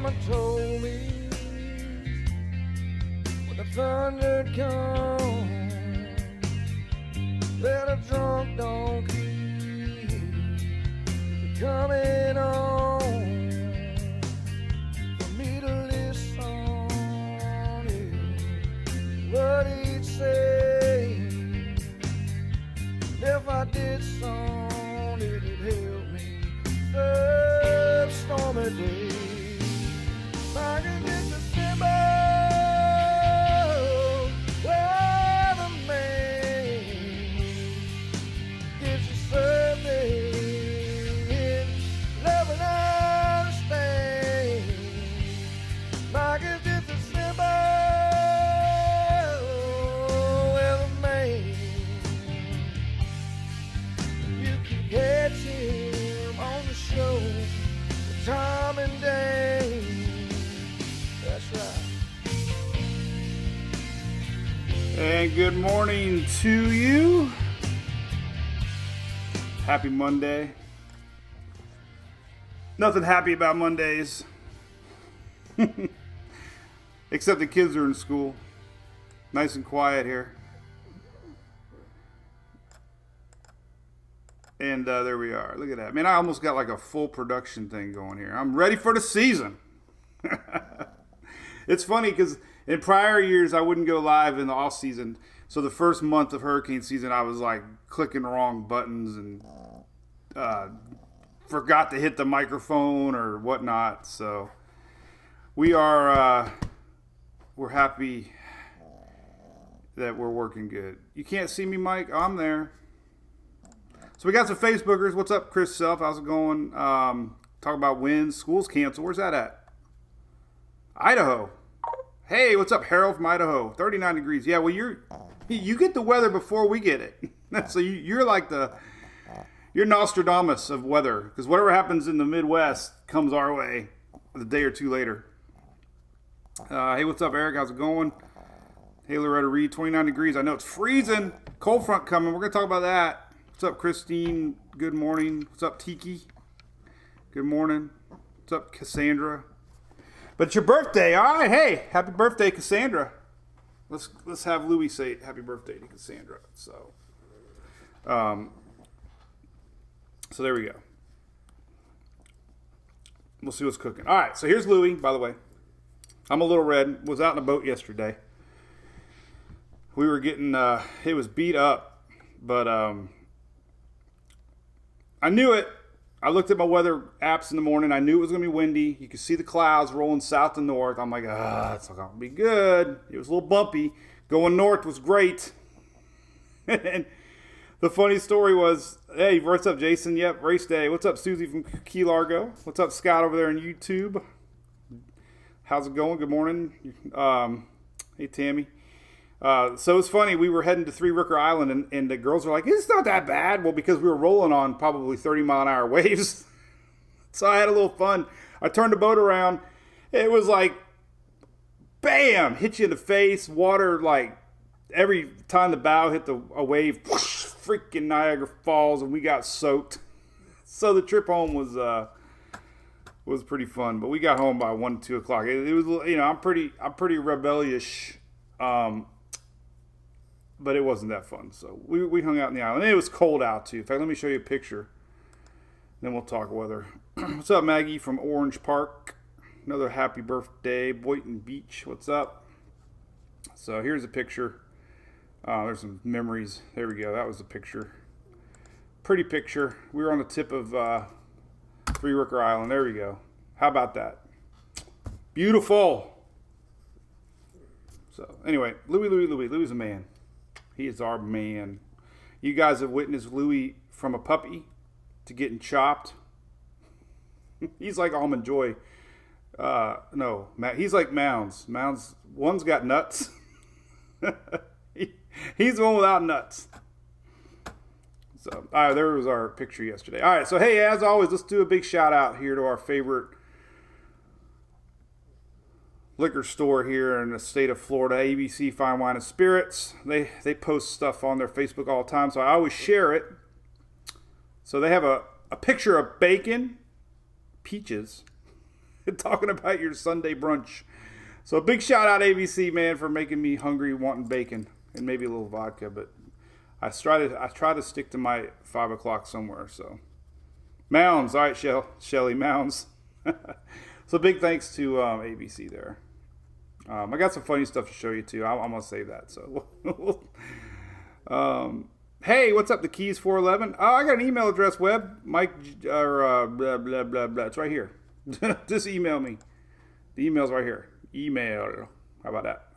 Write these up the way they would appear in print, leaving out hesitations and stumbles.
Mama told me when the thunder comes that a drunk don't keep coming on for me to listen to what he'd say. If I did some, it'd help me through stormy days. I can get the simple weatherman gives you something, love and understand. I can get the simple weatherman. You can catch him on the show with Tom and Dave. That's right. And good morning to you. Happy Monday. Nothing happy about Mondays. Except the kids are in school. Nice and quiet here. And there we are. Look at that. Man, I almost got like a full production thing going here. I'm ready for the season. It's funny because in prior years, I wouldn't go live in the off season. So the first month of hurricane season, I was like clicking the wrong buttons and forgot to hit the microphone or whatnot. So we're happy that we're working good. You can't see me, Mike? Oh, I'm there. So we got some Facebookers. What's up, Chris Self? How's it going? Talk about wins. School's canceled. Where's that at? Idaho. Hey, what's up, Harold from Idaho? 39 degrees. Yeah, well, you get the weather before we get it. So you're like you're Nostradamus of weather, because whatever happens in the Midwest comes our way a day or two later. Hey, what's up, Eric? How's it going? Hey, Loretta Reed, 29 degrees. I know it's freezing. Cold front coming. We're going to talk about that. What's up, Christine? Good morning. What's up, Tiki? Good morning. What's up, Cassandra? But it's your birthday, all right? Hey, happy birthday, Cassandra. Let's have Louie say happy birthday to Cassandra. So there we go. We'll see what's cooking. All right, so here's Louie, by the way. I'm a little red. Was out in a boat yesterday. We were getting, it was beat up, but I knew it. I looked at my weather apps in the morning. I knew it was going to be windy. You could see the clouds rolling south to north. I'm like, it's not going to be good. It was a little bumpy. Going north was great. And the funny story was, hey, what's up, Jason? Yep, race day. What's up, Susie from Key Largo? What's up, Scott over there on YouTube? How's it going? Good morning. Hey, Tammy. So it's funny, we were heading to Three Ricker Island, and the girls were like, it's not that bad. Well, because we were rolling on probably 30-mile-an-hour waves. So I had a little fun. I turned the boat around. It was like, bam, hit you in the face. Water, like, every time the bow hit a wave, whoosh, freaking Niagara Falls, and we got soaked. So the trip home was pretty fun. But we got home by 1, 2 o'clock. It was, I'm pretty rebellious. But it wasn't that fun. So we hung out in the island. And it was cold out, too. In fact, let me show you a picture. Then we'll talk weather. What's up, Maggie from Orange Park? Another happy birthday. Boynton Beach, what's up? So here's a picture. There's some memories. There we go. That was the picture. Pretty picture. We were on the tip of Three Ricker Island. There we go. How about that? Beautiful. So anyway, Louie's a man. He is our man. You guys have witnessed Louie from a puppy to getting chopped. He's like Almond Joy. No, he's like Mounds. Mounds, one's got nuts. He's the one without nuts. So, all right, there was our picture yesterday. All right, so hey, as always, let's do a big shout out here to our favorite liquor store here in the state of Florida, ABC Fine Wine and Spirits. They post stuff on their Facebook all the time, so I always share it. So they have a picture of bacon, peaches, talking about your Sunday brunch. So big shout out ABC, man, for making me hungry, wanting bacon and maybe a little vodka. But I try to stick to my 5 o'clock somewhere. So Mounds, all right, Shelly Mounds. So big thanks to ABC there. I got some funny stuff to show you too. I'm gonna save that. So, hey, what's up? The Keys 411. Oh, I got an email address. Web Mike or blah blah blah blah. It's right here. Just email me. The email's right here. Email. How about that?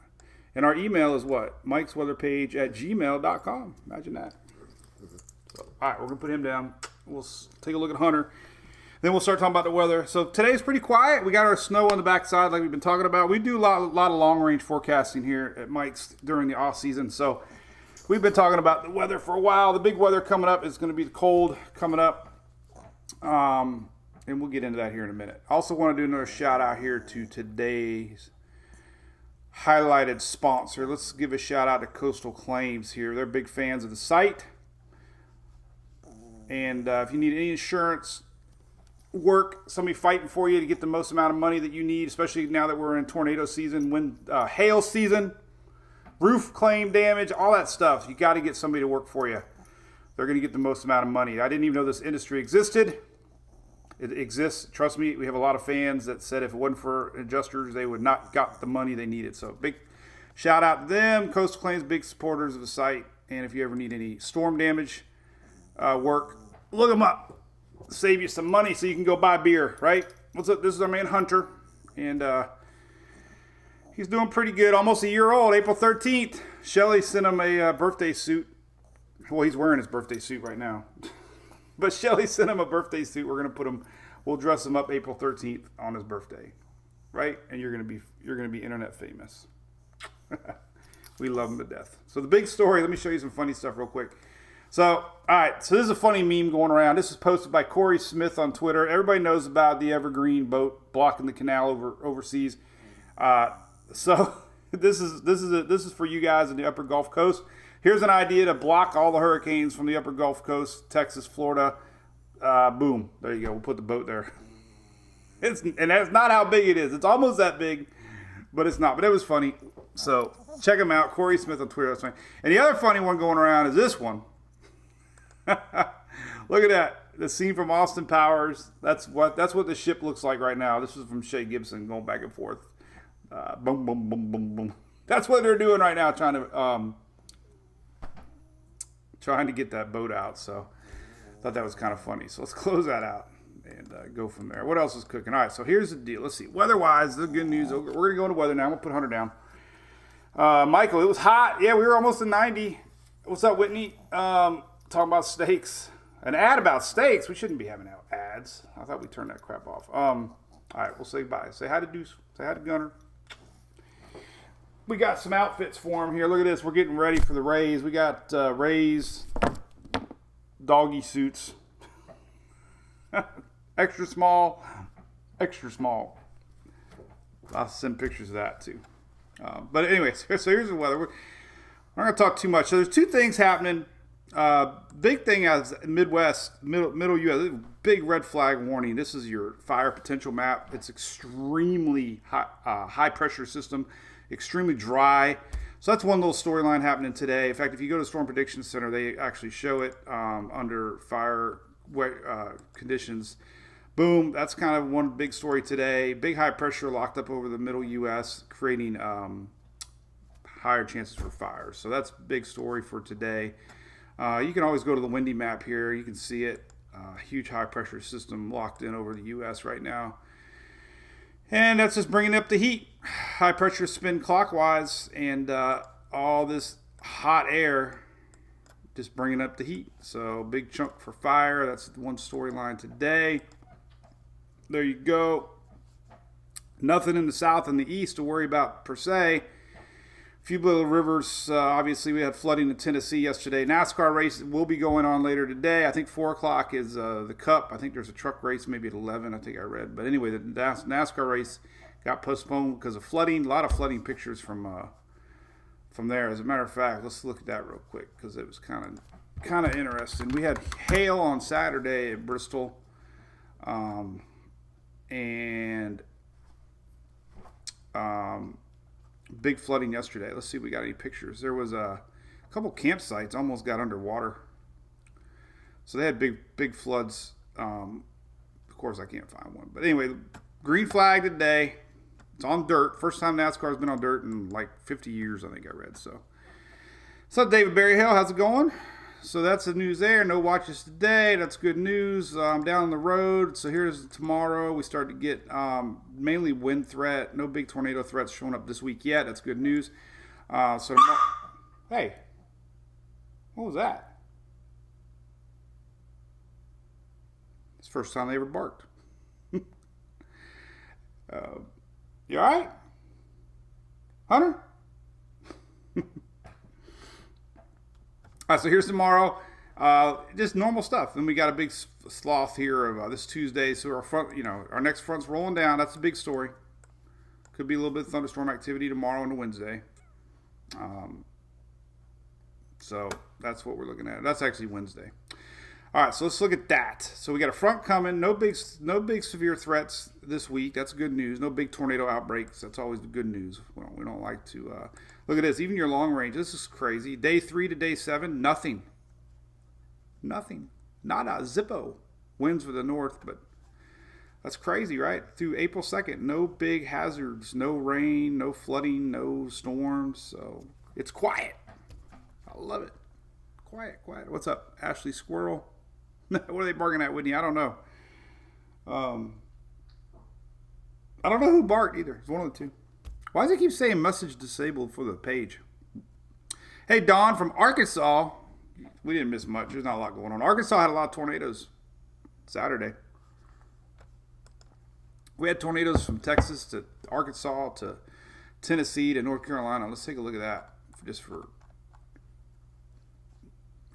And our email is what? mikesweatherpage@gmail.com. Imagine that. So, all right, we're gonna put him down. We'll take a look at Hunter. Then we'll start talking about the weather. So today's pretty quiet. We got our snow on the backside like we've been talking about. We do a lot of long-range forecasting here at Mike's during the off-season. So we've been talking about the weather for a while. The big weather coming up is going to be the cold coming up. And we'll get into that here in a minute. I also want to do another shout-out here to today's highlighted sponsor. Let's give a shout-out to Coastal Claims here. They're big fans of the site. And if you need any insurance work, somebody fighting for you to get the most amount of money that you need, especially now that we're in tornado season, hail season, roof claim damage, all that stuff, you got to get somebody to work for you. They're going to get the most amount of money. I didn't even know this industry existed. It exists. Trust me, we have a lot of fans that said if it wasn't for adjusters, they would not got the money they needed. So big shout out to them. Coastal Claims, big supporters of the site. And if you ever need any storm damage work, look them up. Save you some money so you can go buy beer, right? What's up? This is our man Hunter, and he's doing pretty good. Almost a year old, April 13th. Shelly sent him a birthday suit. Well, he's wearing his birthday suit right now. But Shelly sent him a birthday suit. We'll dress him up April 13th on his birthday, right? And you're gonna be internet famous. We love him to death. So the big story, let me show you some funny stuff real quick. So, all right, so this is a funny meme going around. This is posted by Corey Smith on Twitter. Everybody knows about the Evergreen boat blocking the canal overseas. So this is for you guys in the upper Gulf Coast. Here's an idea to block all the hurricanes from the upper Gulf Coast, Texas, Florida. Boom, there you go. We'll put the boat there. And that's not how big it is. It's almost that big, but it's not. But it was funny. So check him out, Corey Smith on Twitter. That's funny. And the other funny one going around is this one. Look at that. The scene from Austin Powers. That's what the ship looks like right now. This is from Shay Gibson going back and forth. Boom, boom, boom, boom, boom. That's what they're doing right now, trying to get that boat out. So I thought that was kind of funny. So let's close that out and go from there. What else is cooking? All right, so here's the deal. Let's see. Weather-wise, the good news. We're going to go into weather now. I'm going to put Hunter down. Michael, it was hot. Yeah, we were almost at 90. What's up, Whitney? Talking about steaks. An ad about steaks. We shouldn't be having ads. I thought we turned that crap off. All right, we'll say bye. Say hi to Deuce. Say hi to Gunner. We got some outfits for him here. Look at this. We're getting ready for the Rays. We got Rays doggy suits. Extra small. Extra small. I'll send pictures of that too. But anyways, so here's the weather. We're not going to talk too much. So there's two things happening. Big thing as Midwest, middle U.S., big red flag warning. This is your fire potential map. It's extremely high pressure system, extremely dry. So that's one little storyline happening today. In fact, if you go to Storm Prediction Center, they actually show it under fire conditions. Boom, that's kind of one big story today. Big high pressure locked up over the middle U.S., creating higher chances for fire. So that's a big story for today. You can always go to the windy map here. You can see it. Huge high pressure system locked in over the U.S. right now. And that's just bringing up the heat. High pressure spin clockwise, and all this hot air just bringing up the heat. So big chunk for fire. That's one storyline today. There you go. Nothing in the south and the east to worry about per se. Few little rivers. Obviously, we had flooding in Tennessee yesterday. NASCAR race will be going on later today. I think 4 o'clock is the Cup. I think there's a truck race maybe at 11, I think I read. But anyway, the NASCAR race got postponed because of flooding. A lot of flooding pictures from there. As a matter of fact, let's look at that real quick because it was kind of interesting. We had hail on Saturday at Bristol. And Big flooding yesterday. Let's see if we got any pictures. There was a couple campsites almost got underwater. So they had big floods. Of course, I can't find one. But anyway, green flag today. It's on dirt. First time NASCAR's been on dirt in like 50 years, I think I read. So, what's up, David Berryhill? How's it going? So that's the news there. No watches today. That's good news. I'm down on the road. So here's tomorrow. We start to get mainly wind threat. No big tornado threats showing up this week yet. That's good news. Hey, what was that? It's the first time they ever barked. You all right, Hunter? All right, so here's tomorrow. Just normal stuff. Then we got a big sloth here of this Tuesday. So our next front's rolling down. That's a big story. Could be a little bit of thunderstorm activity tomorrow and Wednesday. So that's what we're looking at. That's actually Wednesday. All right, so let's look at that. So we got a front coming. No big severe threats this week. That's good news. No big tornado outbreaks. That's always the good news. We don't like to look at this. Even your long range. This is crazy. Day 3 to day 7, nothing. Nada. Zippo. Winds for the north, but that's crazy, right? Through April 2nd, no big hazards. No rain. No flooding. No storms. So it's quiet. I love it. Quiet. What's up, Ashley Squirrel? What are they barking at, Whitney? I don't know. I don't know who barked either. It's one of the two. Why does it keep saying message disabled for the page? Hey, Don from Arkansas. We didn't miss much. There's not a lot going on. Arkansas had a lot of tornadoes Saturday. We had tornadoes from Texas to Arkansas to Tennessee to North Carolina. Let's take a look at that just for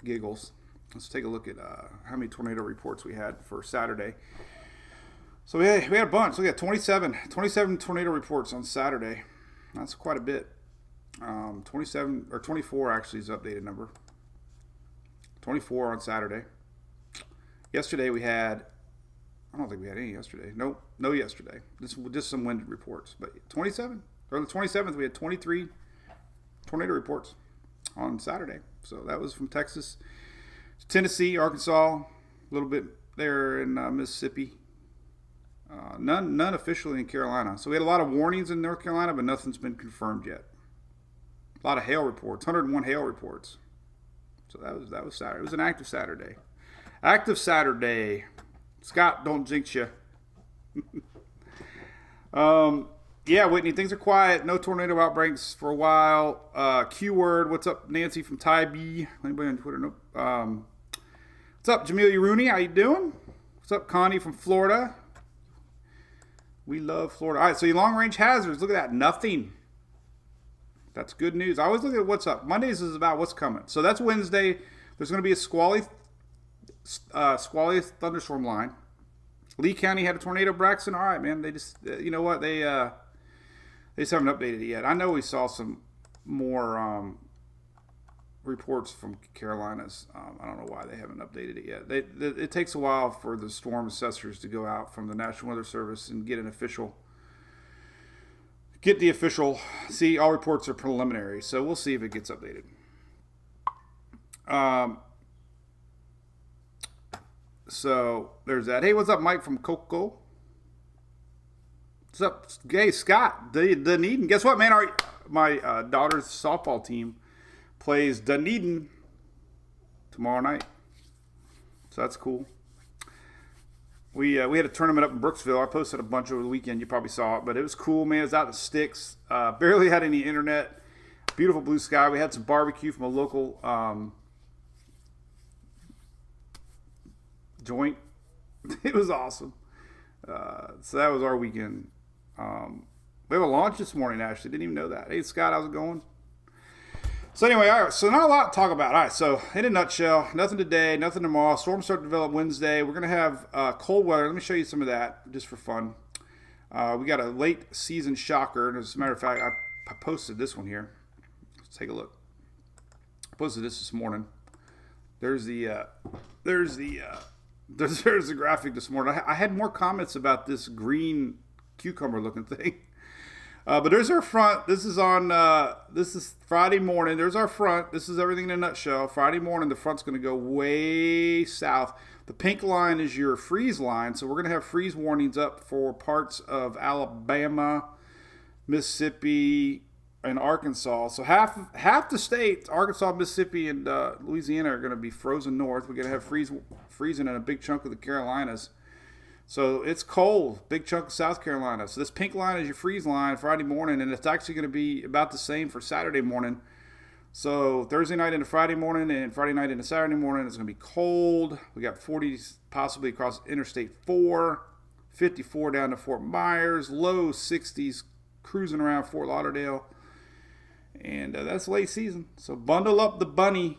giggles. Let's take a look at how many tornado reports we had for Saturday. So we had a bunch. Look at 27 tornado reports on Saturday. That's quite a bit. 27 or 24 actually is the updated number. 24 on Saturday. Yesterday we had, I don't think we had any yesterday. No yesterday. Just some wind reports. But 27, or the 27th we had 23 tornado reports on Saturday. So that was from Texas to Tennessee, Arkansas, a little bit there in Mississippi. None officially in Carolina. So we had a lot of warnings in North Carolina, but nothing's been confirmed yet. A lot of hail reports, 101 hail reports. So that was Saturday. It was an active Saturday. Active Saturday. Scott, don't jinx you. Yeah, Whitney, things are quiet. No tornado outbreaks for a while. Q-word, what's up, Nancy from Tybee? Anybody on Twitter? Nope. What's up, Jamelia Rooney? How you doing? What's up, Connie from Florida? We love Florida. All right, so your long-range hazards. Look at that. Nothing. That's good news. I always look at what's up. Mondays is about what's coming. So that's Wednesday. There's going to be a squally thunderstorm line. Lee County had a tornado, Braxton. All right, man. They just, you know what? They just haven't updated it yet. I know we saw some more reports from Carolinas. I don't know why they haven't updated it yet. It takes a while for the storm assessors to go out from the National Weather Service and get the official. See, all reports are preliminary, so we'll see if it gets updated. So there's that. Hey, what's up, Mike from Coco? What's up? Hey, Scott, Dunedin. Guess what, man? My daughter's softball team plays Dunedin tomorrow night. So that's cool. We had a tournament up in Brooksville. I posted a bunch over the weekend. You probably saw it, but it was cool, man. It was out in the sticks. Barely had any internet. Beautiful blue sky. We had some barbecue from a local joint. It was awesome. So that was our weekend. We have a launch this morning, Ashley. Didn't even know that. Hey, Scott, how's it going? So anyway, all right, so not a lot to talk about. All right, so in a nutshell, nothing today, nothing tomorrow. Storms start to develop Wednesday. We're going to have cold weather. Let me show you some of that just for fun. We got a late season shocker. And as a matter of fact, I posted this one here. Let's take a look. I posted this morning. There's the graphic this morning. I had more comments about this green cucumber looking thing. But there's our front. This is on. This is Friday morning. There's our front. This is everything in a nutshell. Friday morning, the front's going to go way south. The pink line is your freeze line, so we're going to have freeze warnings up for parts of Alabama, Mississippi, and Arkansas. So half the states, Arkansas, Mississippi, and Louisiana, are going to be frozen north. We're going to have freezing in a big chunk of the Carolinas. So it's cold, big chunk of South Carolina. So this pink line is your freeze line Friday morning, and it's actually going to be about the same for Saturday morning. So Thursday night into Friday morning and Friday night into Saturday morning, it's going to be cold. We got 40s possibly across Interstate 4, 54 down to Fort Myers, low 60s cruising around Fort Lauderdale. And that's late season. So bundle up the bunny.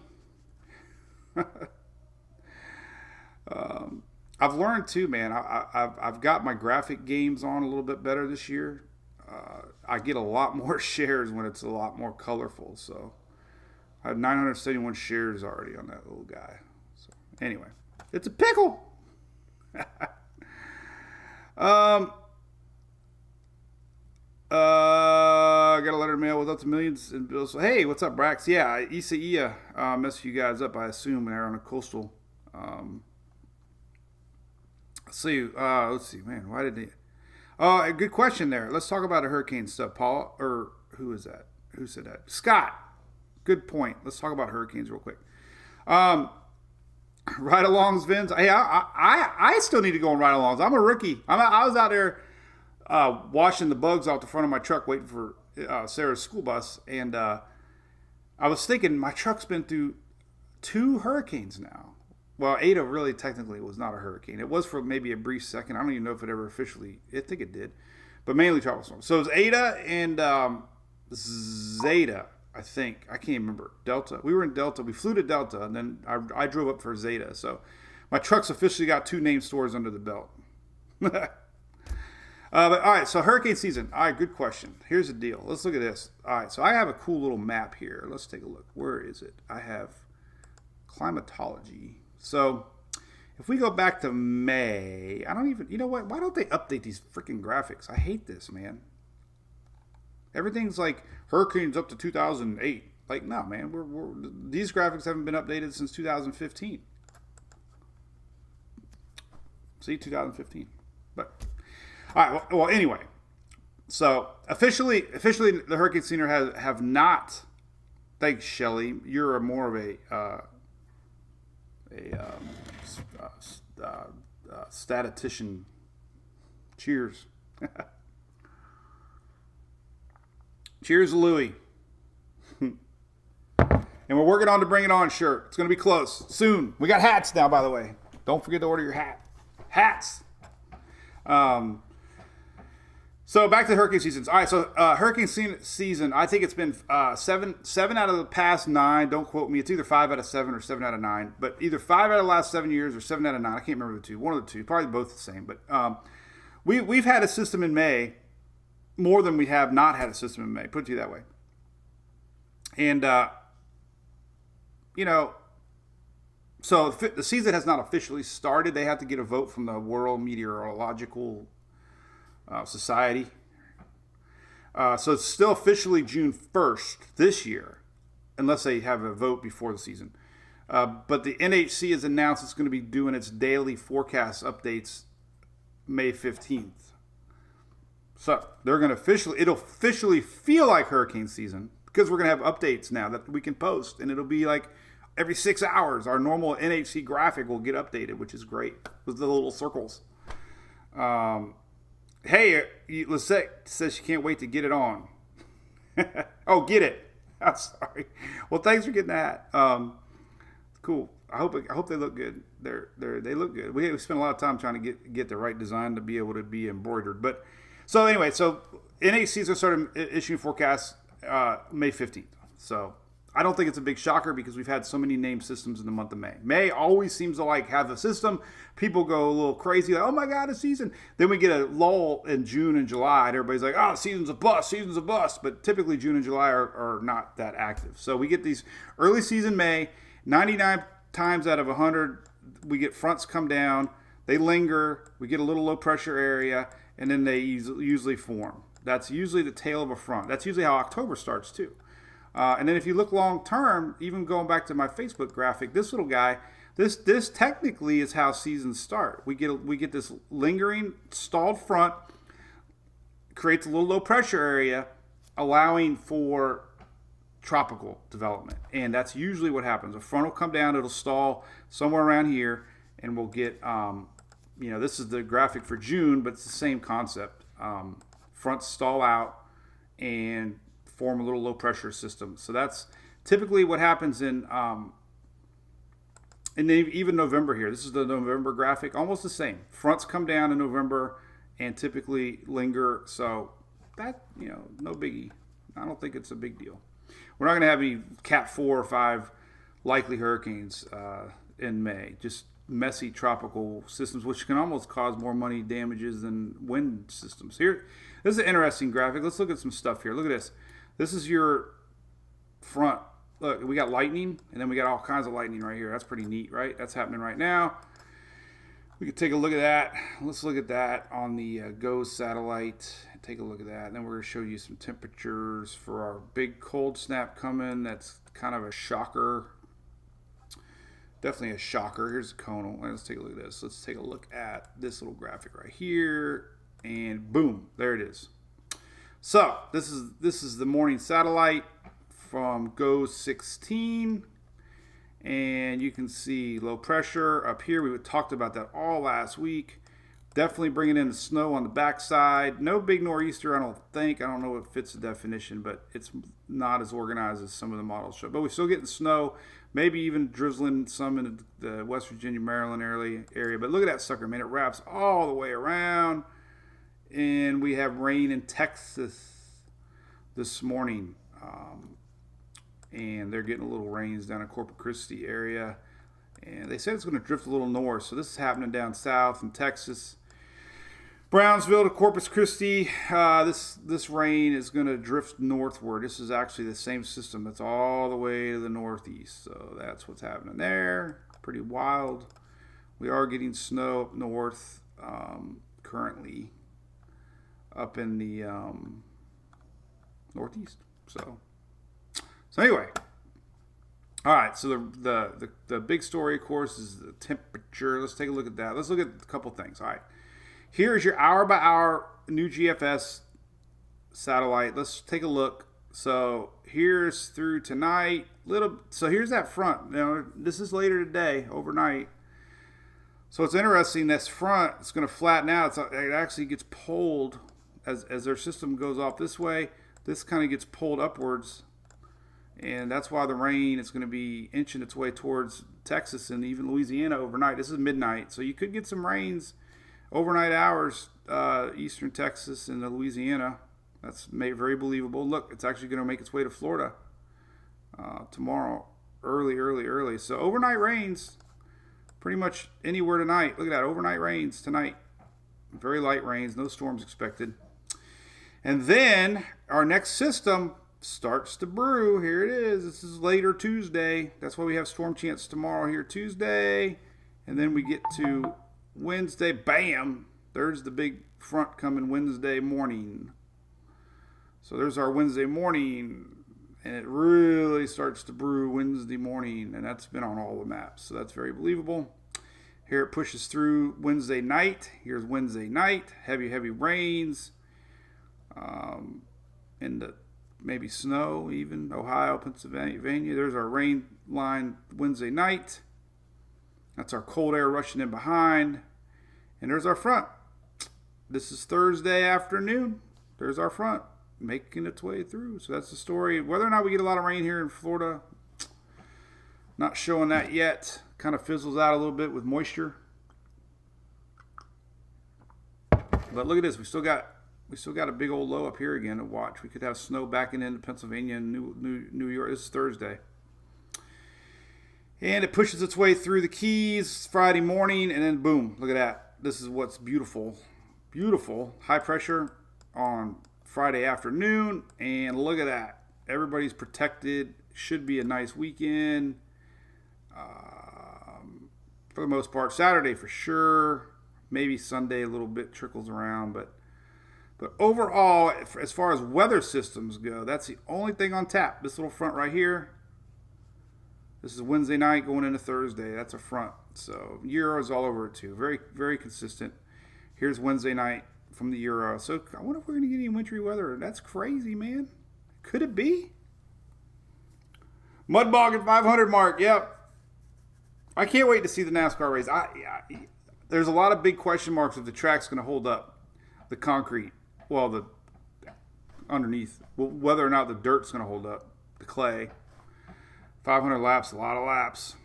I've learned too, man. I've got my graphic games on a little bit better this year. I get a lot more shares when it's a lot more colorful. So I have 971 shares already on that little guy. So anyway, it's a pickle. I got a letter in the mail with up to millions in bills. So, hey, what's up, Brax? Yeah, Isaiah messed you guys up, I assume, they're on a coastal. Let's see, man. Why did they? Oh, a good question there. Let's talk about the hurricane stuff, Paul. Or who is that? Who said that? Scott. Good point. Let's talk about hurricanes real quick. Ride-alongs, Vince. Hey, I still need to go on ride-alongs. I'm a rookie. I was out there washing the bugs off the front of my truck, waiting for Sarah's school bus, and I was thinking my truck's been through 2 hurricanes now. Well, Ada really technically was not a hurricane. It was for maybe a brief second. I don't even know if it ever officially, I think it did, but mainly tropical storms. So it was Ada and Zeta, I think. I can't remember. Delta. We were in Delta. We flew to Delta, and then I drove up for Zeta. So my truck's officially got 2 named stores under the belt. But all right, so hurricane season. All right, good question. Here's the deal. Let's look at this. All right, so I have a cool little map here. Let's take a look. Where is it? I have climatology. So if we go back to May, I don't even, you know what? Why don't they update these freaking graphics? I hate this, man. Everything's like hurricanes up to 2008. Like, no, man. These graphics haven't been updated since 2015. See, 2015. But all right. Well, anyway. So officially, the hurricane center have not. Thanks, Shelley. You're more of a statistician. Cheers. Cheers, Louie. And we're working on the Bring It On shirt. It's going to be close. Soon. We got hats now, by the way. Don't forget to order your hat. Hats. So back to hurricane seasons. All right, so hurricane season, I think it's been seven out of the past 9. Don't quote me. It's either 5 out of 7 or 7 out of 9. But either 5 out of the last 7 years or 7 out of 9. I can't remember the two. One of the two. Probably both the same. But we've had a system in May more than we have not had a system in May. Put it to you that way. And, so the season has not officially started. They have to get a vote from the World Meteorological Society. So it's still officially June 1st this year, unless they have a vote before the season. But the NHC has announced it's going to be doing its daily forecast updates May 15th. So they're going to it'll officially feel like hurricane season because we're going to have updates now that we can post, and it'll be like every 6 hours. Our normal NHC graphic will get updated, which is great with the little circles. Hey, Lisette says she can't wait to get it on. Oh, get it. I'm sorry. Well, thanks for getting that. Cool. I hope they look good. They look good. We spent a lot of time trying to get the right design to be able to be embroidered. But so anyway, so NHCs are starting issuing forecasts May 15th. So I don't think it's a big shocker because we've had so many named systems in the month of May. May always seems to have a system. People go a little crazy, like, oh my God, a season. Then we get a lull in June and July, and everybody's like, oh, season's a bust. But typically June and July are not that active. So we get these early season May, 99 times out of 100, we get fronts come down. They linger. We get a little low pressure area, and then they usually form. That's usually the tail of a front. That's usually how October starts too. And then if you look long term, even going back to my Facebook graphic, this little guy, this technically is how seasons start. We get this lingering stalled front, creates a little low pressure area, allowing for tropical development. And that's usually what happens. A front will come down, it'll stall somewhere around here, and we'll get, this is the graphic for June, but it's the same concept. Fronts stall out and form a little low pressure system. So that's typically what happens in even November here. This is the November graphic, almost the same. Fronts come down in November and typically linger. So that, no biggie. I don't think it's a big deal. We're not going to have any Cat 4 or 5 likely hurricanes in May. Just messy tropical systems, which can almost cause more money damages than wind systems. Here, this is an interesting graphic. Let's look at some stuff here. Look at this. This is your front. Look, we got lightning, and then we got all kinds of lightning right here. That's pretty neat, right? That's happening right now. We could take a look at that. Let's look at that on the GOES satellite. Take a look at that. And then we're going to show you some temperatures for our big cold snap coming. That's kind of a shocker. Definitely a shocker. Here's a conal. Let's take a look at this. Let's take a look at this little graphic right here. And boom, there it is. So this is the morning satellite from GOES 16. And you can see low pressure up here. We talked about that all last week. Definitely bringing in the snow on the backside. No big nor'easter, I don't think. I don't know if it fits the definition, but it's not as organized as some of the models show. But we're still getting snow, maybe even drizzling some in the West Virginia, Maryland area. But look at that sucker, man. It wraps all the way around. And we have rain in Texas this morning. And they're getting a little rains down in Corpus Christi area. And they said it's going to drift a little north. So this is happening down south in Texas. Brownsville to Corpus Christi. This rain is going to drift northward. This is actually the same system that's all the way to the northeast. So that's what's happening there. Pretty wild. We are getting snow up north currently up in the northeast. So anyway, all right. So the big story, of course, is the temperature. Let's take a look at that. Let's look at a couple things. All right, here's your hour-by-hour new GFS satellite. Let's take a look. So here's through tonight. So here's that front. This is later today, overnight. So it's interesting. This front, it's going to flatten out. It actually gets pulled as their system goes off this way. This kind of gets pulled upwards. And that's why the rain is going to be inching its way towards Texas and even Louisiana overnight. This is midnight, so you could get some rains overnight hours, eastern Texas and Louisiana. That's very believable. Look, it's actually going to make its way to Florida tomorrow, early. So overnight rains, pretty much anywhere tonight. Look at that, overnight rains tonight. Very light rains, no storms expected. And then our next system starts to brew. Here it is. This is later Tuesday. That's why we have storm chance tomorrow here Tuesday. And then we get to Wednesday. Bam! There's the big front coming Wednesday morning. So there's our Wednesday morning. And it really starts to brew Wednesday morning. And that's been on all the maps. So that's very believable. Here it pushes through Wednesday night. Here's Wednesday night. Heavy rains. And maybe snow, even Ohio, Pennsylvania. There's our rain line Wednesday night. That's our cold air rushing in behind. And there's our front. This is Thursday afternoon. There's our front making its way through. So that's the story. Whether or not we get a lot of rain here in Florida, not showing that yet. Kind of fizzles out a little bit with moisture. But look at this. We still got a big old low up here again to watch. We could have snow backing into Pennsylvania and New York. This is Thursday. And it pushes its way through the Keys Friday morning, and then boom, look at that. This is what's beautiful. Beautiful. High pressure on Friday afternoon, and look at that. Everybody's protected. Should be a nice weekend. For the most part, Saturday for sure. Maybe Sunday a little bit trickles around, but But overall, as far as weather systems go, that's the only thing on tap. This little front right here. This is Wednesday night going into Thursday. That's a front. So Euro is all over it too. Very, very consistent. Here's Wednesday night from the Euro. So I wonder if we're going to get any wintry weather. That's crazy, man. Could it be? Mudbog at 500 mark. Yep. I can't wait to see the NASCAR race. There's a lot of big question marks if the track's going to hold up the concrete. Well, the underneath. Whether or not the dirt's going to hold up the clay. 500 laps, a lot of laps.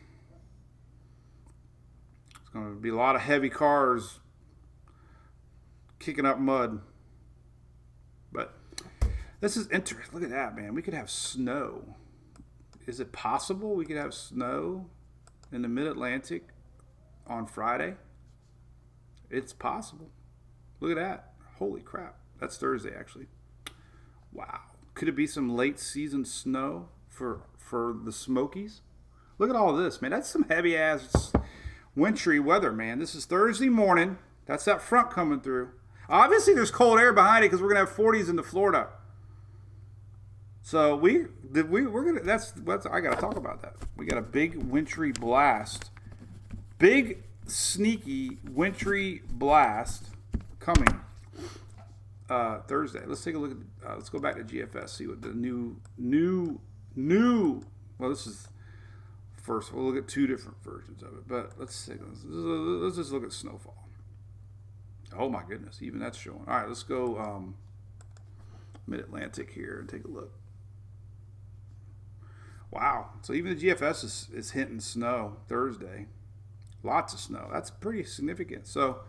It's going to be a lot of heavy cars kicking up mud. But this is interesting. Look at that, man. We could have snow. Is it possible we could have snow in the mid-Atlantic on Friday? It's possible. Look at that. Holy crap. That's Thursday, actually. Wow. Could it be some late season snow for the Smokies? Look at all this, man. That's some heavy-ass wintry weather, man. This is Thursday morning. That's that front coming through. Obviously, there's cold air behind it because we're going to have 40s into Florida. So we're gonna. That's I gotta talk about that. We got a big wintry blast, big sneaky wintry blast coming Thursday. Let's take a look at. Let's go back to GFS. See what the new. Well, this is first. We'll look at two different versions of it. But let's just look at snowfall. Oh my goodness, even that's showing. All right, let's go Mid-Atlantic here and take a look. Wow. So even the GFS is hinting snow Thursday. Lots of snow. That's pretty significant. So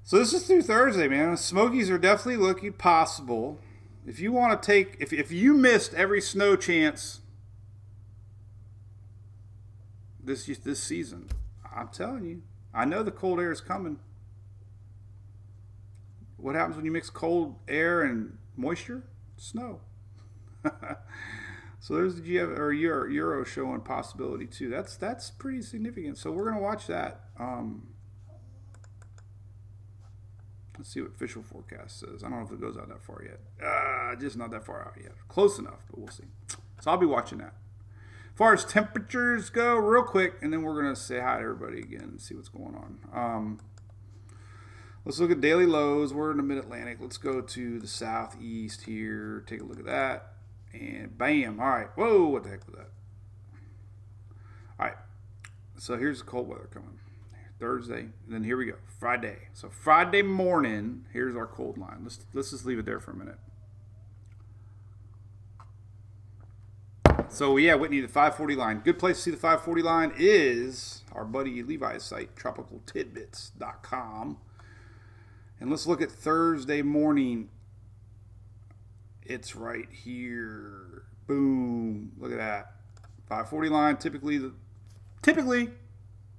this is through Thursday, man. Smokies are definitely looking possible. If you want to take, if you missed every snow chance this season, I'm telling you, I know the cold air is coming. What happens when you mix cold air and moisture? Snow. So there's the GF or Euro showing possibility too. That's pretty significant. So we're gonna watch that. Let's see what official forecast says. I don't know if it goes out that far yet. Just not that far out yet. Close enough, but we'll see. So I'll be watching that. As far as temperatures go, real quick, and then we're gonna say hi to everybody again and see what's going on. Let's look at daily lows. We're in the mid-Atlantic. Let's go to the southeast here. Take a look at that. And bam. All right. Whoa, what the heck was that? All right. So here's the cold weather coming. Thursday. And then here we go. Friday. So Friday morning, here's our cold line. Let's just leave it there for a minute. So yeah, Whitney, the 540 line. Good place to see the 540 line is our buddy Levi's site, tropicaltidbits.com. And let's look at Thursday morning. It's right here. Boom. Look at that. 540 line. Typically,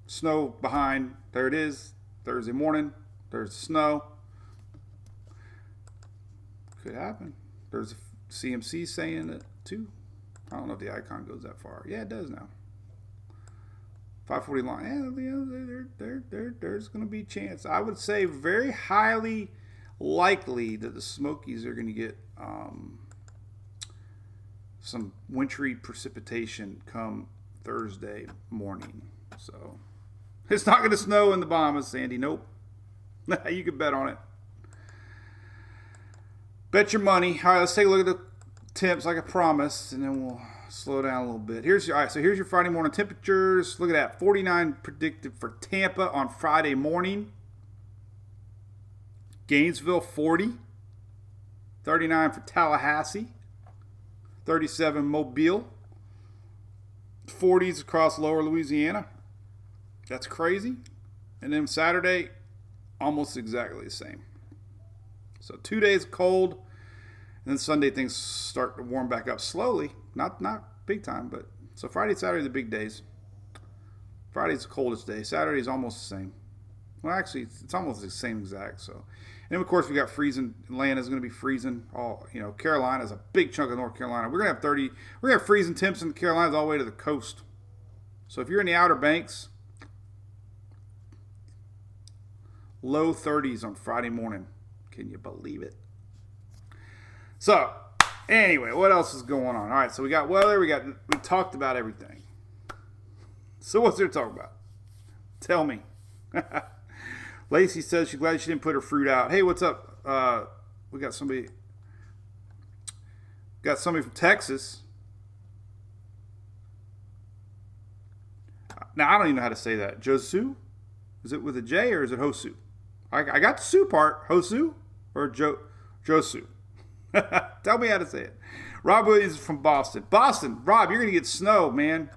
snow behind. There it is. Thursday morning. There's the snow. Could happen. There's a CMC saying it too. I don't know if the icon goes that far. Yeah, it does now. 540 line. Yeah, there's going to be a chance. I would say very highly likely that the Smokies are going to get some wintry precipitation come Thursday morning. So it's not going to snow in the Bahamas, Sandy. Nope. You can bet on it. Bet your money. All right, let's take a look at the temps like I promised, and then we'll slow down a little bit. Here's your Friday morning temperatures. Look at that. 49 predicted for Tampa on Friday morning. Gainesville 40. 39 for Tallahassee. 37 Mobile. 40s across lower Louisiana. That's crazy. And then Saturday, almost exactly the same. So 2 days cold. And then Sunday things start to warm back up slowly. Not big time, but so Friday, Saturday are the big days. Friday's the coldest day. Saturday's almost the same. Well, actually, it's almost the same exact. So, and then of course we got freezing. Atlanta's going to be freezing. Carolina's a big chunk of North Carolina. We're gonna have 30. We're gonna have freezing temps in the Carolinas all the way to the coast. So if you're in the Outer Banks, low 30s on Friday morning. Can you believe it? So, anyway, what else is going on? All right, so we got weather. We talked about everything. So what's there to talk about? Tell me. Lacey says she's glad she didn't put her fruit out. Hey, what's up? We got somebody. Got somebody from Texas. Now I don't even know how to say that. Josu? Is it with a J or is it Hosu? I got the Sue part. Hosu or Josu? Tell me how to say it. Rob Williams from Boston. Boston, Rob, you're gonna get snow, man.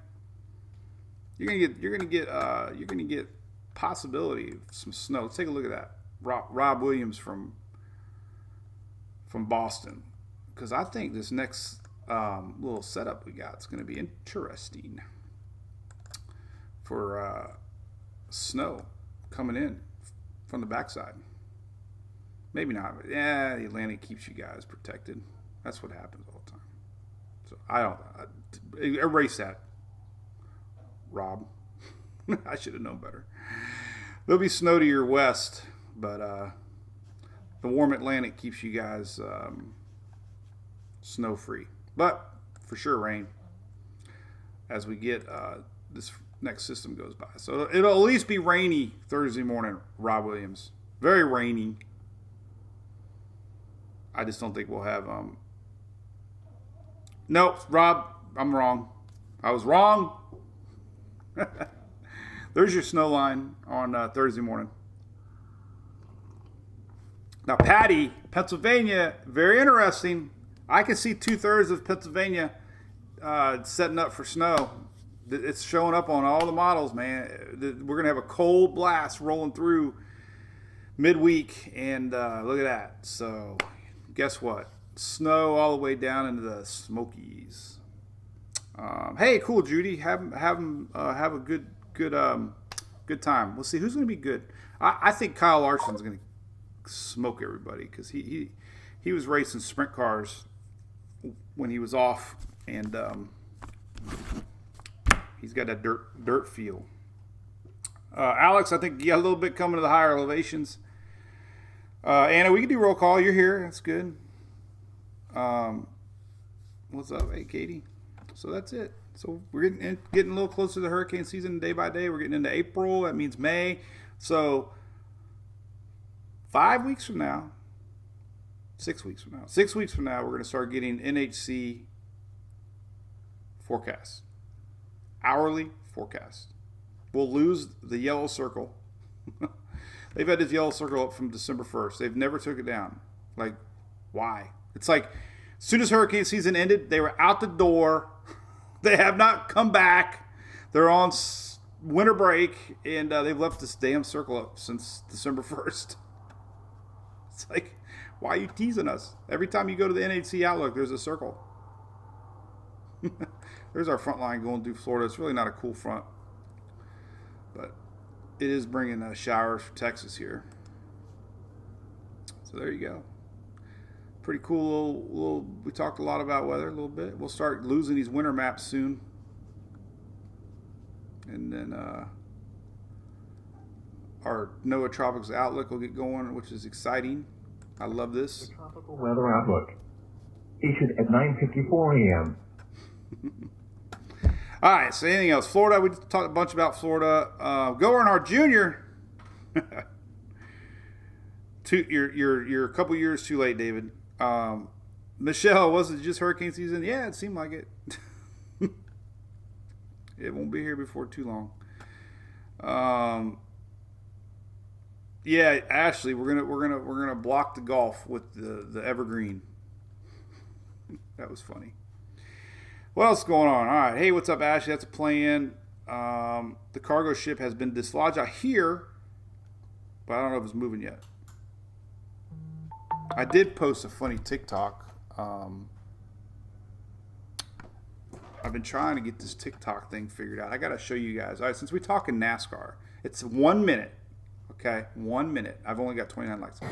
You're gonna get possibility of some snow. Let's take a look at that. Rob Williams from Boston, because I think this next little setup we got is gonna be interesting for snow coming in from the backside. Maybe not, but yeah, the Atlantic keeps you guys protected. That's what happens all the time. So I erase that, Rob. I should have known better. There'll be snow to your west, but the warm Atlantic keeps you guys snow free. But for sure rain as we get this next system goes by. So it'll at least be rainy Thursday morning, Rob Williams. Very rainy. I just don't think we'll have nope, Rob, I'm wrong. I was wrong. There's your snow line on Thursday morning. Now, Patty, Pennsylvania, very interesting. I can see 2/3 of Pennsylvania setting up for snow. It's showing up on all the models, man. We're going to have a cold blast rolling through midweek, and look at that. So, guess what? Snow all the way down into the Smokies. Hey, cool, Judy. Have a good time. We'll see who's going to be good. I think Kyle Larson's going to smoke everybody because he was racing sprint cars when he was off, and he's got that dirt feel. Alex, I think you got a little bit coming to the higher elevations. Anna, we can do roll call. You're here. That's good. What's up? Hey, Katie. So that's it. So we're getting a little closer to the hurricane season day by day. We're getting into April. That means May. So 5 weeks from now, 6 weeks from now, we're going to start getting NHC forecasts. Hourly forecasts. We'll lose the yellow circle. They've had this yellow circle up from December 1st. They've never took it down. Like, why? It's like, as soon as hurricane season ended, they were out the door. They have not come back. They're on winter break, and they've left this damn circle up since December 1st. It's like, why are you teasing us? Every time you go to the NHC Outlook, there's a circle. There's our front line going through Florida. It's really not a cool front, but it is bringing showers for Texas here. So there you go. Pretty cool little. We talked a lot about weather a little bit. We'll start losing these winter maps soon, and then our NOAA Tropics Outlook will get going, which is exciting. I love this. The Tropical Weather Outlook, issued at 9:54 a.m. All right. So anything else? Florida. We talked a bunch about Florida. Go Earnhardt Jr. You're a couple years too late, David. Michelle, was it just hurricane season? Yeah, it seemed like it. It won't be here before too long. Yeah, Ashley, we're gonna block the golf with the evergreen. That was funny. What else is going on? All right, hey, what's up, Ashley? That's a plan. The cargo ship has been dislodged out here, but I don't know if it's moving yet. I did post a funny TikTok. I've been trying to get this TikTok thing figured out. I got to show you guys. All right, since we're talking NASCAR, it's 1 minute. Okay, 1 minute. I've only got 29 likes. All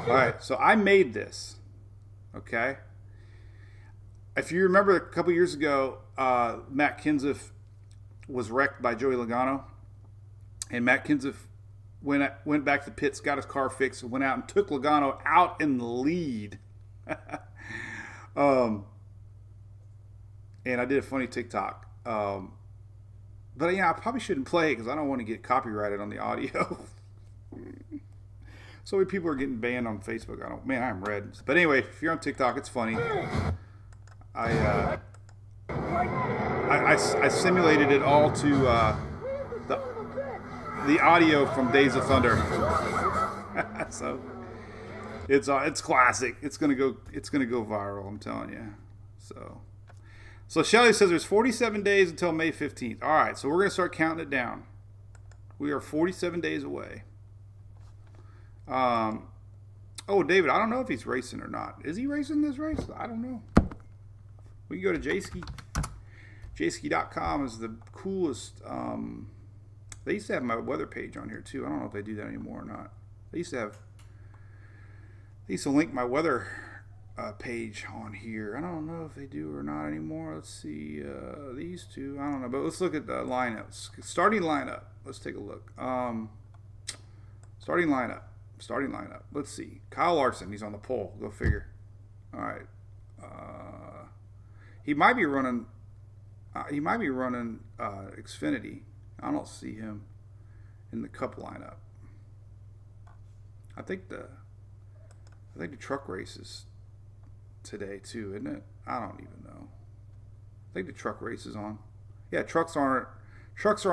right, so I made this. Okay. If you remember a couple years ago, Matt Kenseth was wrecked by Joey Logano. And Matt Kenseth went back to the pits, got his car fixed, and went out and took Logano out in the lead. And I did a funny TikTok. But yeah, I probably shouldn't play it because I don't want to get copyrighted on the audio. So many people are getting banned on Facebook. I'm red. But anyway, if you're on TikTok, it's funny. I simulated it all to the audio from Days of Thunder. So it's classic. It's gonna go viral. I'm telling you. So Shelly says there's 47 days until May 15th. All right, so we're gonna start counting it down. We are 47 days away. David, I don't know if he's racing or not. Is he racing this race? I don't know. We can go to Jayski. Jayski.com is the coolest. They used to have my weather page on here too. I don't know if they do that anymore or not. They used to link my weather page on here. I don't know if they do or not anymore. Let's see. These two. I don't know. But let's look at the lineups. Starting lineup. Let's take a look. Starting lineup. Let's see. Kyle Larson. He's on the pole. Go figure. All right. He might be running. Xfinity. I don't see him in the Cup lineup. I think the truck race is today too, isn't it? I don't even know. I think the truck race is on. Yeah, trucks are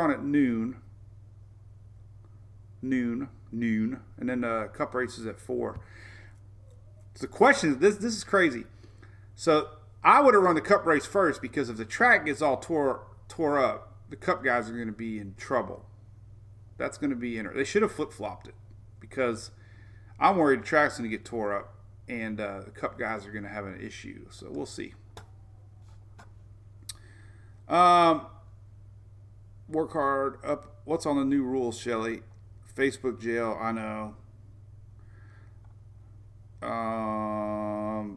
on at noon. And then the Cup race is at 4. So the question is, this is crazy. So I would have run the Cup race first because if the track gets all tore up, the Cup guys are going to be in trouble. That's going to be they should have flip-flopped it because I'm worried the track's going to get tore up and the Cup guys are going to have an issue. So we'll see. Work hard. Up. What's on the new rules, Shelly? Facebook jail. I know.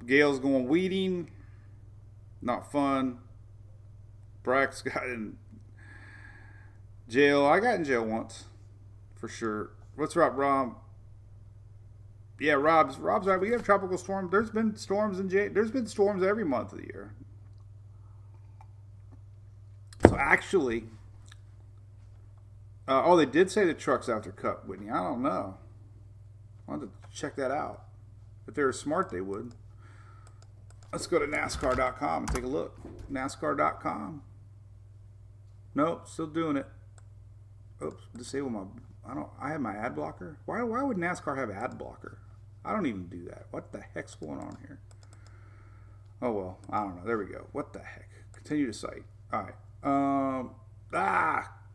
Gail's going weeding. Not fun. Brack's got in jail. I got in jail once, for sure. What's up, Rob? Yeah, Rob's right. We have tropical storms. There's been storms in jail. There's been storms every month of the year. So actually, they did say the truck's after Cup, Whitney. I don't know. I wanted to check that out. If they were smart, they would. Let's go to NASCAR.com and take a look. NASCAR.com. Nope, still doing it. Oops, disable my. I have my ad blocker. Why would NASCAR have ad blocker? I don't even do that. What the heck's going on here? Oh well, I don't know. There we go. What the heck? Continue to site. All right.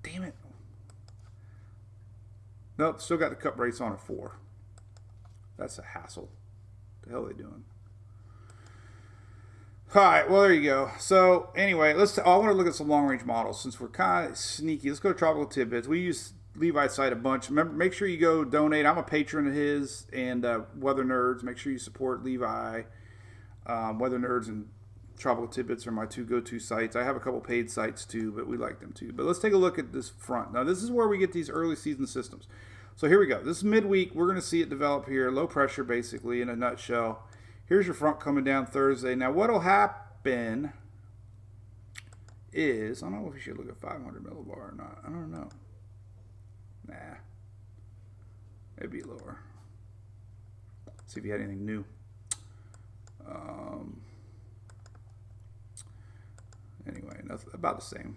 Damn it. Nope, still got the Cup race on at 4. That's a hassle. What the hell are they doing? All right, well, there you go. So, anyway, I want to look at some long-range models. Since we're kind of sneaky, let's go to Tropical Tidbits. We use Levi's site a bunch. Remember, make sure you go donate. I'm a patron of his and Weather Nerds. Make sure you support Levi. Weather Nerds and Tropical Tidbits are my 2 go-to sites. I have a couple paid sites, too, but we like them, too. But let's take a look at this front. Now, this is where we get these early season systems. So, here we go. This is midweek. We're going to see it develop here. Low pressure, basically, in a nutshell. Here's your front coming down Thursday. Now, what will happen is, I don't know if you should look at 500 millibar or not. I don't know. Nah. It'd be lower. See if you had anything new. Anyway, nothing, about the same.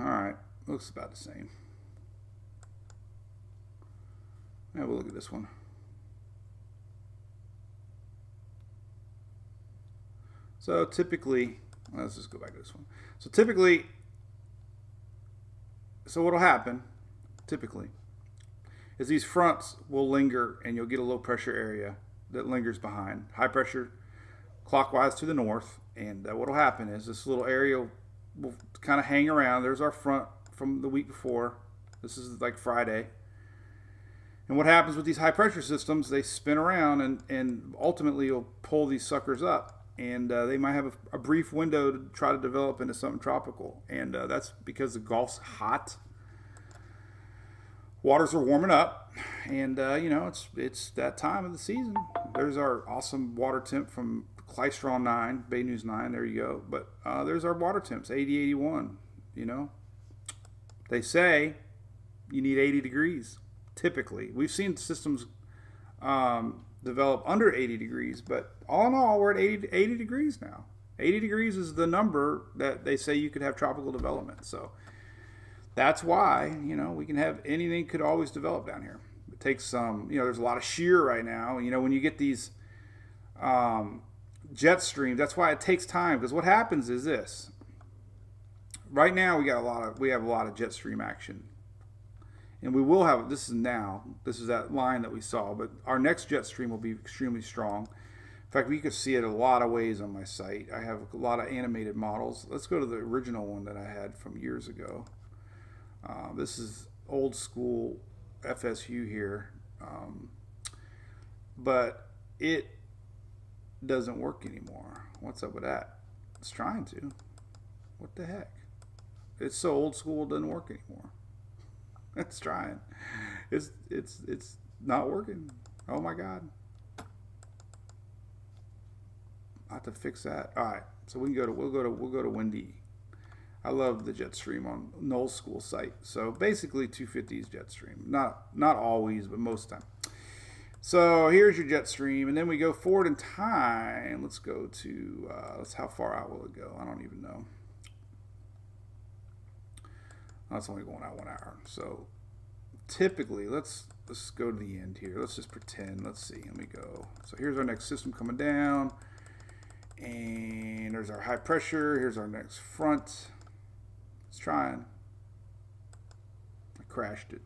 Alright, looks about the same. Now we'll look at this one. So typically, let's just go back to this one. So typically, what will happen, typically, is these fronts will linger and you'll get a low pressure area that lingers behind. High pressure clockwise to the north. And what will happen is this little area will kind of hang around. There's our front from the week before. This is like Friday. And what happens with these high pressure systems, they spin around and ultimately you'll pull these suckers up. And they might have a brief window to try to develop into something tropical. And that's because the Gulf's hot. Waters are warming up. And, it's that time of the season. There's our awesome water temp from Clystron 9, Bay News 9. There you go. But there's our water temps, 80, 81. They say you need 80 degrees. Typically, we've seen systems develop under 80 degrees, but all in all, we're at 80 degrees now. 80 degrees is the number that they say you could have tropical development. So that's why, we can have anything could always develop down here. It takes some, there's a lot of shear right now. When you get these jet streams, that's why it takes time, because what happens is this. Right now, we have a lot of jet stream action. And we will have, this is that line that we saw, but our next jet stream will be extremely strong. In fact, we could see it a lot of ways on my site. I have a lot of animated models. Let's go to the original one that I had from years ago. This is old school FSU here. But it doesn't work anymore. What's up with that? It's trying to. What the heck? It's so old school, it doesn't work anymore. It's trying. It's not working. Oh my God. I have to fix that. All right. So we'll go to Windy. I love the jet stream on Knoll's school site. So basically 250's jet stream. Not always, but most of the time. So here's your jet stream, and then we go forward in time. Let's go to how far out will it go? I don't even know. That's only going out 1 hour. So typically, let's go to the end here. Let's just pretend. Let's see. Let me go. So here's our next system coming down. And there's our high pressure. Here's our next front. It's trying. I crashed it.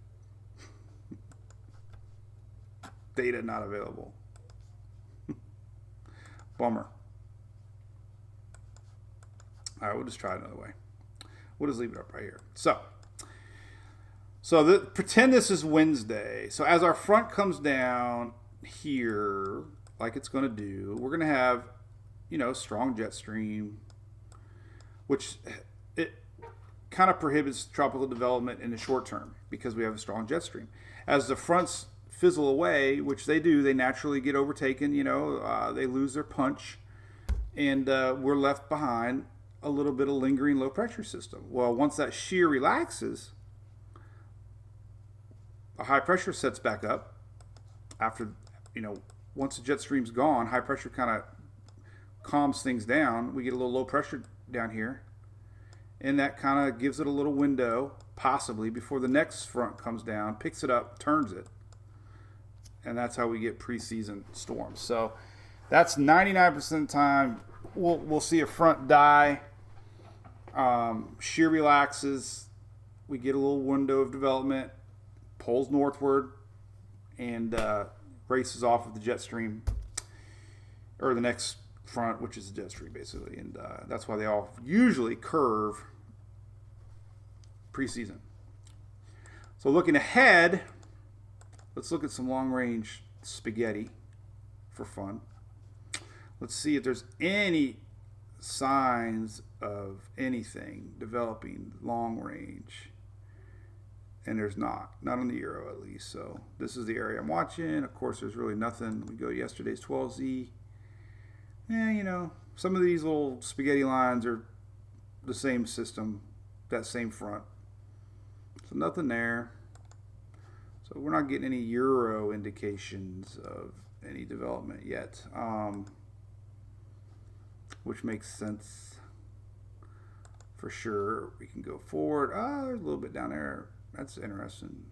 Data not available. Bummer. All right, we'll just try it another way. We'll just leave it up right here. So pretend this is Wednesday. So as our front comes down here, like it's going to do, we're going to have, strong jet stream, which it kind of prohibits tropical development in the short term because we have a strong jet stream. As the fronts fizzle away, which they do, they naturally get overtaken, they lose their punch, and we're left behind a little bit of lingering low pressure system. Well, once that shear relaxes, a high pressure sets back up after, once the jet stream's gone, high pressure kind of calms things down. We get a little low pressure down here, and that kind of gives it a little window, possibly, before the next front comes down, picks it up, turns it, and that's how we get preseason storms. So that's 99% of the time we'll see a front die. Shear relaxes, we get a little window of development, pulls northward, and races off of the jet stream, or the next front, which is the jet stream basically, and that's why they all usually curve preseason. So looking ahead, let's look at some long range spaghetti for fun. Let's see if there's any signs of anything developing long range. And there's not on the Euro at least. So this is the area I'm watching. Of course, there's really nothing. We go to yesterday's 12Z. Some of these little spaghetti lines are the same system, that same front. So nothing there. So we're not getting any Euro indications of any development yet, which makes sense for sure. We can go forward. There's a little bit down there. That's interesting.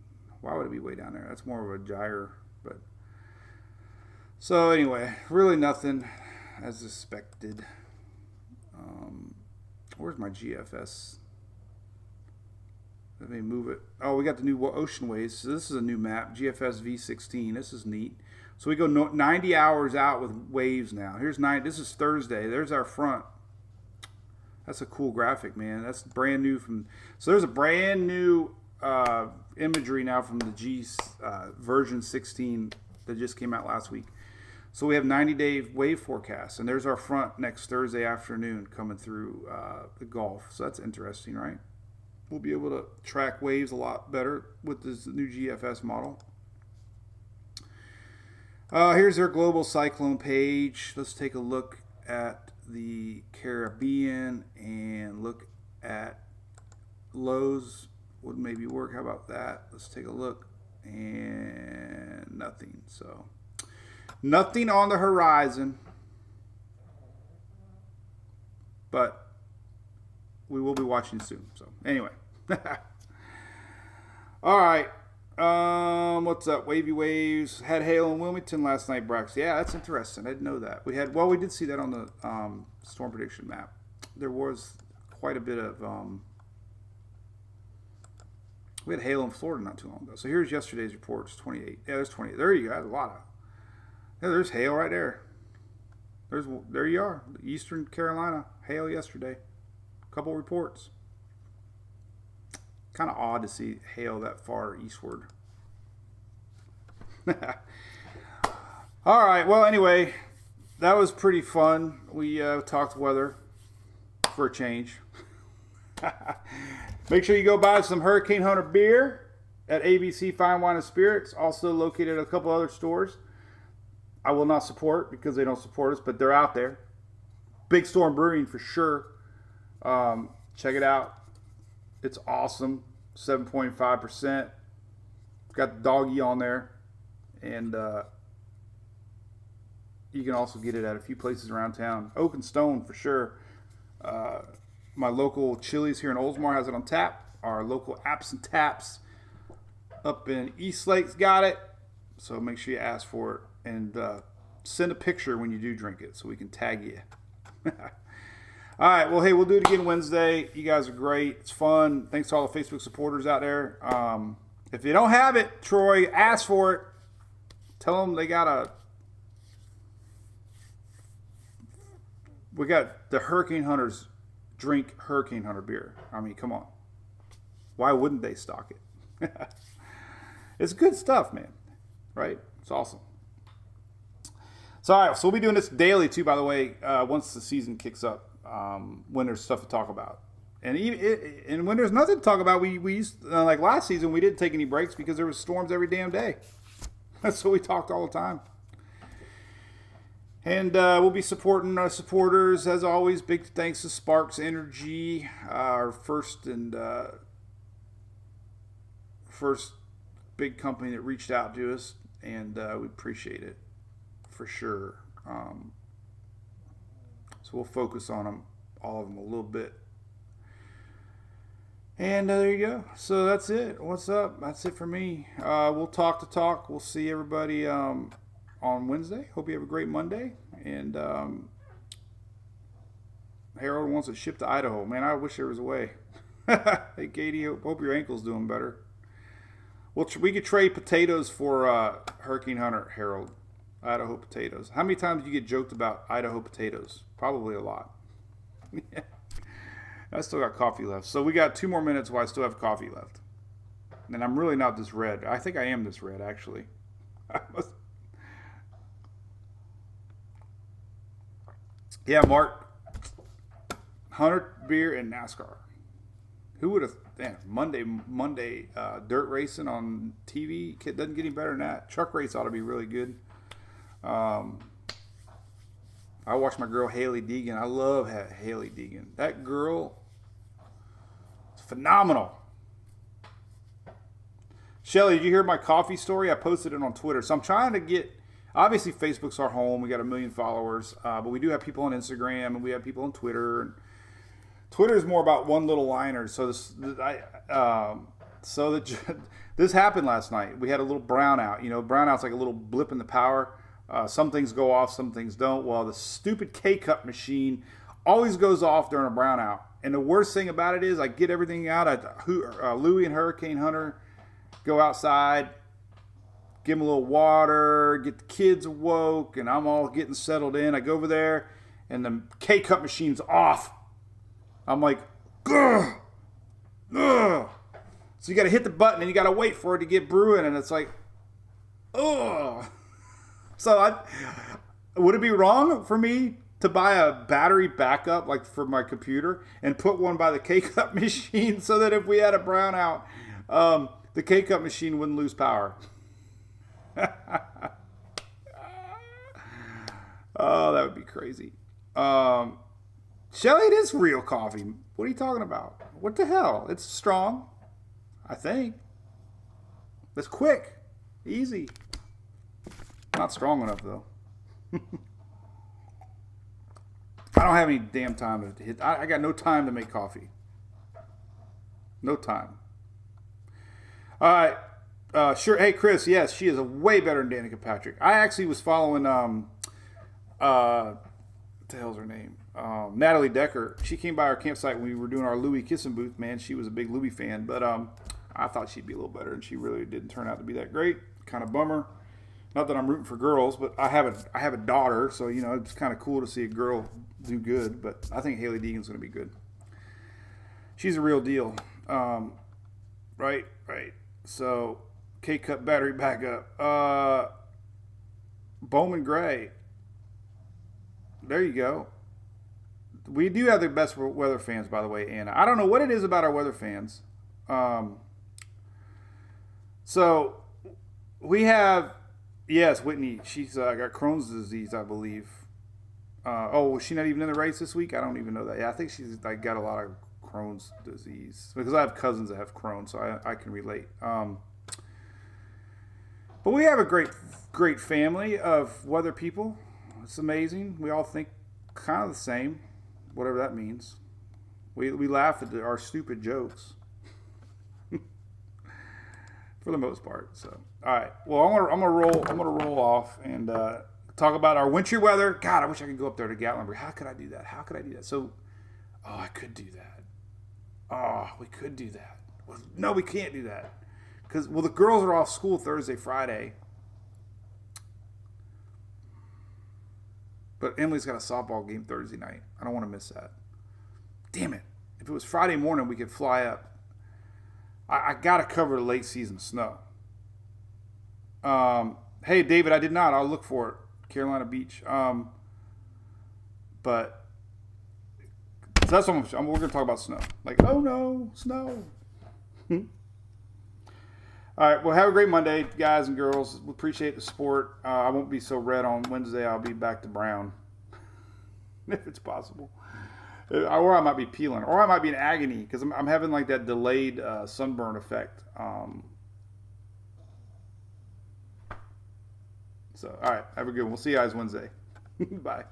Why would it be way down there? That's more of a gyre. But so anyway, really nothing as expected. Where's my GFS? Let me move it. Oh, we got the new ocean waves. So this is a new map, GFS V16. This is neat. So we go 90 hours out with waves now. Here's 9. This is Thursday. There's our front. That's a cool graphic, man. That's brand new from. So there's a brand new imagery now from the G version 16 that just came out last week. So we have 90-day wave forecasts, and there's our front next Thursday afternoon coming through the Gulf. So that's interesting, right? We'll be able to track waves a lot better with this new GFS model. Here's their global cyclone page. Let's take a look at the Caribbean and look at lows. Would maybe work. How about that? Let's take a look. And nothing. So nothing on the horizon. But we will be watching soon. So anyway. All right. What's up? Wavy waves. Had hail in Wilmington last night, Brax. Yeah, that's interesting. I didn't know that. We did see that on the storm prediction map. There was quite a bit of we had hail in Florida not too long ago. So here's yesterday's report. It's 28. Yeah, there's 28. There you go. That's a lot of. Yeah, there's hail right there. There you are. Eastern Carolina hail yesterday. A couple reports. Kind of odd to see hail that far eastward. All right. Well, anyway, that was pretty fun. We talked weather for a change. Make sure you go buy some Hurricane Hunter beer at ABC Fine Wine and Spirits. Also located at a couple other stores. I will not support because they don't support us, but they're out there. Big Storm Brewing for sure. Check it out. It's awesome. 7.5%. Got the doggy on there. And you can also get it at a few places around town. Oak and Stone for sure. My local Chili's here in Oldsmar has it on tap. Our local Apps and Taps up in East Lake's got it. So make sure you ask for it. And send a picture when you do drink it so we can tag you. All right. Well, hey, we'll do it again Wednesday. You guys are great. It's fun. Thanks to all the Facebook supporters out there. If you don't have it, Troy, ask for it. Tell them they we got the Hurricane Hunters drink Hurricane Hunter beer. I mean, come on. Why wouldn't they stock it? It's good stuff, man. Right? It's awesome. So, all right. So we'll be doing this daily too, by the way, once the season kicks up. When there's stuff to talk about, and when there's nothing to talk about, we used like last season we didn't take any breaks because there was storms every damn day. So we talked all the time. And we'll be supporting our supporters as always. Big thanks to Sparks Energy, our first big company that reached out to us, and we appreciate it for sure. So we'll focus on them, all of them, a little bit. And there you go. So that's it. What's up? That's it for me. We'll talk the talk. We'll see everybody on Wednesday. Hope you have a great Monday. And Harold wants it shipped to Idaho. Man, I wish there was a way. Hey, Katie, hope your ankle's doing better. Well, we could trade potatoes for Hurricane Hunter, Harold. Idaho potatoes. How many times did you get joked about Idaho potatoes? Probably a lot. I still got coffee left. So we got 2 more minutes while I still have coffee left. And I'm really not this red. I think I am this red, actually. Yeah, Mark. Hunter beer and NASCAR. Who would have... Monday dirt racing on TV. Doesn't get any better than that. Truck race ought to be really good. I watch my girl Haley Deegan. I love Haley Deegan. That girl is phenomenal. Shelly, did you hear my coffee story? I posted it on Twitter. So I'm trying to get, obviously Facebook's our home. We got 1 million followers, but we do have people on Instagram and we have people on Twitter. And Twitter is more about one little liner. So this happened last night. We had a little brownout. You know, brownout's like a little blip in the power. Some things go off, some things don't. Well, the stupid K-Cup machine always goes off during a brownout. And the worst thing about it is I get everything out. Louie and Hurricane Hunter go outside, give them a little water, get the kids awoke, and I'm all getting settled in. I go over there, and the K-Cup machine's off. I'm like, ugh, ugh. So you got to hit the button and you got to wait for it to get brewing, and it's like, oh. So would it be wrong for me to buy a battery backup like for my computer and put one by the K-Cup machine so that if we had a brownout, the K-Cup machine wouldn't lose power? Oh, that would be crazy. Shelly, it is real coffee. What are you talking about? What the hell? It's strong, I think. It's quick, easy. Not strong enough, though. I don't have any damn time to hit. I got no time to make coffee. No time. All right. Sure. Hey, Chris. Yes, she is way better than Danica Patrick. I actually was following, what the hell's her name? Natalie Decker. She came by our campsite when we were doing our Louis kissing booth. Man, she was a big Louis fan, but I thought she'd be a little better, and she really didn't turn out to be that great. Kind of bummer. Not that I'm rooting for girls, but I have a daughter, so you know it's kind of cool to see a girl do good. But I think Haley Deegan's going to be good. She's a real deal. Right. So K-Cup battery backup. Bowman Gray. There you go. We do have the best weather fans, by the way, Anna. I don't know what it is about our weather fans. So we have, yes, Whitney. She's got Crohn's disease, I believe. Was she not even in the race this week? I don't even know that. Yeah, I think she's got a lot of Crohn's disease because I have cousins that have Crohn's, so I can relate. But we have a great family of weather people. It's amazing. We all think kind of the same, whatever that means. We laugh at our stupid jokes for the most part. So, all right. Well, I'm gonna roll off and talk about our wintry weather. God, I wish I could go up there to Gatlinburg. How could I do that? So, I could do that. Oh, we could do that. Well, no, we can't do that because the girls are off school Thursday, Friday. But Emily's got a softball game Thursday night. I don't want to miss that. Damn it. If it was Friday morning, we could fly up. I got to cover the late season snow. Hey, David, I did not. I'll look for it. Carolina Beach. But so that's what we're going to talk about snow. Like, oh no, snow. All right, well, have a great Monday, guys and girls. We appreciate the support. I won't be so red on Wednesday. I'll be back to brown, if it's possible. Or I might be peeling. Or I might be in agony, because I'm having like that delayed sunburn effect. So, all right, have a good one. We'll see you guys Wednesday. Bye.